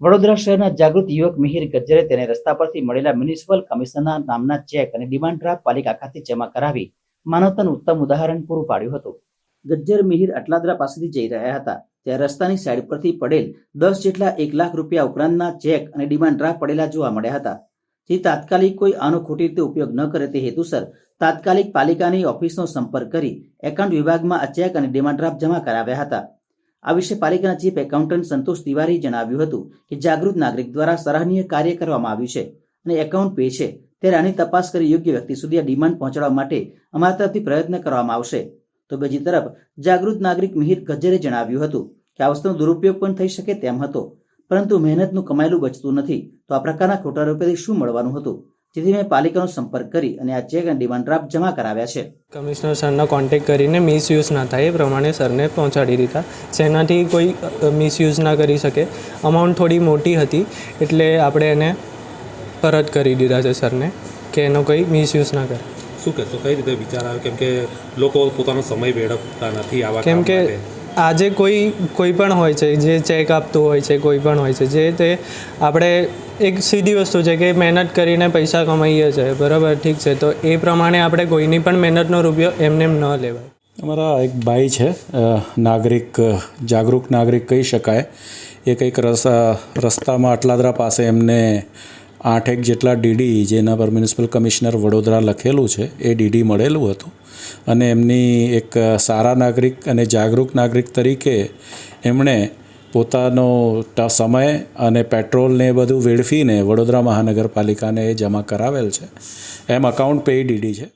વડોદરા શહેરના જાગૃત યુવક મિહિર ગજ્જરે તેને રસ્તા પરથી મળેલા મ્યુનિસિપલ કમિશનરના નામના ચેક અને ડિમાન્ડ ડ્રાફ્ટ પાલિકા ખાતે જમા કરાવી માનવતાનું ઉત્તમ ઉદાહરણ પૂરું પાડ્યું હતું. ગજ્જર મિહિર અટલાદરા પાસેથી જઈ રહ્યા હતા ત્યારે રસ્તાની સાઈડ પરથી પડેલ 10 જેટલા 1 લાખ રૂપિયા ઉપરાંતના ચેક અને ડિમાન્ડ ડ્રાફ્ટ પડેલા જોવા મળ્યા હતા. જે તાત્કાલિક કોઈ આનો ખોટી રીતે ઉપયોગ ન કરે તે હેતુસર તાત્કાલિક પાલિકાની ઓફિસનો સંપર્ક કરી એકાઉન્ટ વિભાગમાં આ ચેક અને ડિમાન્ડ ડ્રાફ્ટ જમા કરાવ્યા હતા. આ વિશે પાલિકાના ચીફ એકાઉન્ટન્ટ સંતોષ તિવારીએ જણાવ્યું હતું કે જાગૃત નાગરિક દ્વારા સરાહનીય કાર્ય કરવામાં આવ્યું છે અને એકાઉન્ટ પે છે ત્યારે આની તપાસ કરી યોગ્ય વ્યક્તિ સુધી આ ડિમાન્ડ પહોંચાડવા માટે અમારા તરફથી પ્રયત્ન કરવામાં આવશે. તો બીજી તરફ જાગૃત નાગરિક મિહિર ગજ્જરે જણાવ્યું હતું કે આ વસ્તુનો દુરુપયોગ પણ થઈ શકે તેમ હતો, પરંતુ મહેનતનું કમાયેલું બચતું નથી, તો આ પ્રકારના ખોટા રૂપિયાથી શું મળવાનું હતું, જેથી મેં પાલિકાનો સંપર્ક કરી અને આ ચેક અને ડિમાન્ડ ડ્રાફ્ટ જમા કરાવ્યા છે. કમિશનર સરનો કોન્ટેક્ટ કરીને મિસયુઝ ના થાય એ પ્રમાણે સરને પહોંચાડી દીધા, જેનાથી કોઈ મિસયુઝ ના કરી શકે. અમાઉન્ટ થોડી મોટી હતી એટલે આપણે એને પરત કરી દીધા છે સરને કે એનો કોઈ મિસયુઝ ના કરે. શું કહેશો, કઈ રીતે વિચાર આવે? કેમ કે લોકો પોતાનો સમય વેડફતા નથી આવા કેમ કે આજે કોઈ પણ હોય છે જે ચેક આપતું હોય છે, કોઈ પણ હોય છે જે તે આપણે એક સીધી વસ્તુ છે કે મહેનત કરીને પૈસા કમાઈએ છીએ, બરાબર, ઠીક છે, તો એ પ્રમાણે આપણે કોઈની પણ મહેનતનો રૂપિયો એમને ન લેવાય. અમારા એક ભાઈ છે, નાગરિક, જાગૃત નાગરિક કહી શકાય. એ કંઈક રસ્તામાં અટલાદરા પાસે એમને 8 જેટલા ડીડી, જેના પર મ્યુનિસિપલ કમિશનર વડોદરા લખેલું છે, એ ડીડી મળેલું હતું અને એમની એક સારા નાગરિક અને જાગૃત નાગરિક તરીકે એમણે પોતાનો સમય અને પેટ્રોલને એ બધું વેડફીને વડોદરા મહાનગરપાલિકાને જમા કરાવેલ છે. એમ અકાઉન્ટ પે ડીડી છે.